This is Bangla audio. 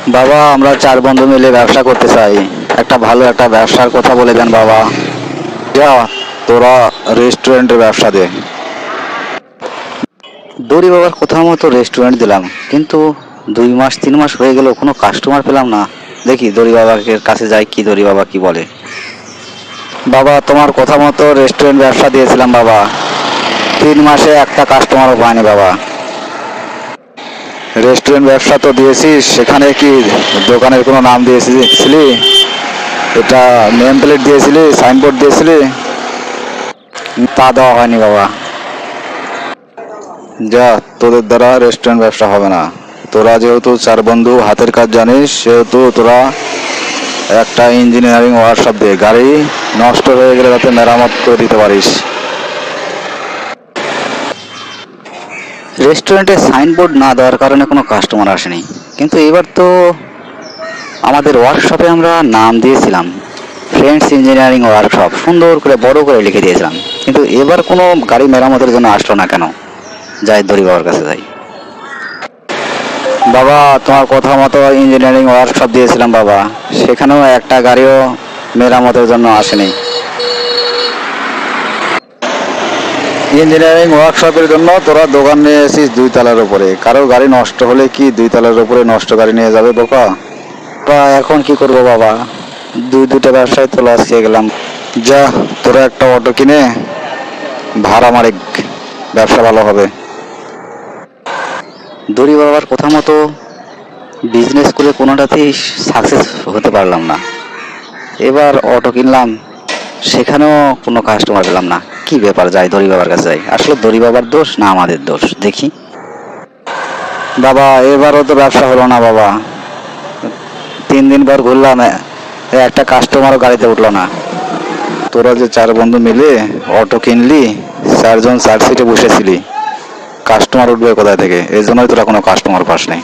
বাবা, আমরা 4 বন্ধু মিলে ব্যবসা করতে চাই। একটা ভালো একটা ব্যবসার কথা বলে দেন বাবা। যা, তোরা রেস্টুরেন্টের ব্যবসা দে। দড়ি বাবার কথা মতো রেস্টুরেন্ট দিলাম, কিন্তু 2 মাস 3 মাস হয়ে গেল, কোনো কাস্টমার পেলাম না। দেখি দড়ি বাবার কাছে যাই, কি দড়ি বাবা কি বলে। বাবা, তোমার কথা মতো রেস্টুরেন্ট ব্যবসা দিয়েছিলাম বাবা, 3 মাসে একটা কাস্টমারও পাইনি বাবা। রেস্টুরেন্ট ব্যবসা তো দিয়েছিস, সেখানে কি দোকানের কোনো নাম দিয়েছিলি? এটা নেম প্লেট দিয়েছিলি, সাইনবোর্ড দিয়েছিলি? তা দেওয়া হয়নি বাবা। যা, তোদের দ্বারা রেস্টুরেন্ট ব্যবসা হবে না। তোরা যেহেতু 4 বন্ধু হাতের কাজ জানিস, সেহেতু তোরা একটা ইঞ্জিনিয়ারিং ওয়ার্কশপ দে, গাড়ি নষ্ট হয়ে গেলে যাতে মেরামত করে দিতে পারিস। রেস্টুরেন্টে সাইনবোর্ড না দেওয়ার কারণে কোনো কাস্টমার আসেনি, কিন্তু এবার তো আমাদের ওয়ার্কশপে আমরা নাম দিয়েছিলাম ফ্রেন্ডস ইঞ্জিনিয়ারিং ওয়ার্কশপ, সুন্দর করে বড় করে লিখে দিয়েছিলাম, কিন্তু এবার কোনো গাড়ি মেরামতের জন্য আসলো না কেন? যাই দড়ি বাবার কাছে যাই। বাবা, তোমার কথা মতো ইঞ্জিনিয়ারিং ওয়ার্কশপ দিয়েছিলাম বাবা, সেখানেও একটা গাড়িও মেরামতের জন্য আসেনি। ইঞ্জিনিয়ারিং ওয়ার্কশপের জন্য তোরা দোকান নিয়ে এসেছিস 2 তলার উপরে, কারো গাড়ি নষ্ট হলে কি 2 তলার উপরে নষ্ট গাড়ি নিয়ে যাবে বোকা? বা এখন কি করবো বাবা, দুইটা ব্যবসায় তো লস খেয়ে গেলাম। যা, তোরা একটা অটো কিনে ভাড়া মারিক, ব্যবসা ভালো হবে। দড়ি বাবার কথা মতো বিজনেস করে কোনোটাতেই সাকসেস হতে পারলাম না। এবার অটো কিনলাম, সেখানেও কোনো কাস্টমার পেলাম না। কি ব্যাপার, যাই দড়ি বাবার কাছে যাই। আসলে দড়ি বাবার দোষ না আমাদের দোষ, দেখি। বাবা, এবারও তো ব্যবসা হলো না বাবা, 3 দিন পর ঘুরলাম, একটা কাস্টমারও গাড়িতে উঠলো না। তোরা যে 4 বন্ধু মিলে অটো কিনলি, 4 জন 4 সিটে বসেছিলি, কাস্টমার উঠবে কোথা থেকে? এই জন্যই তোরা কোনো কাস্টমার পাস নাই।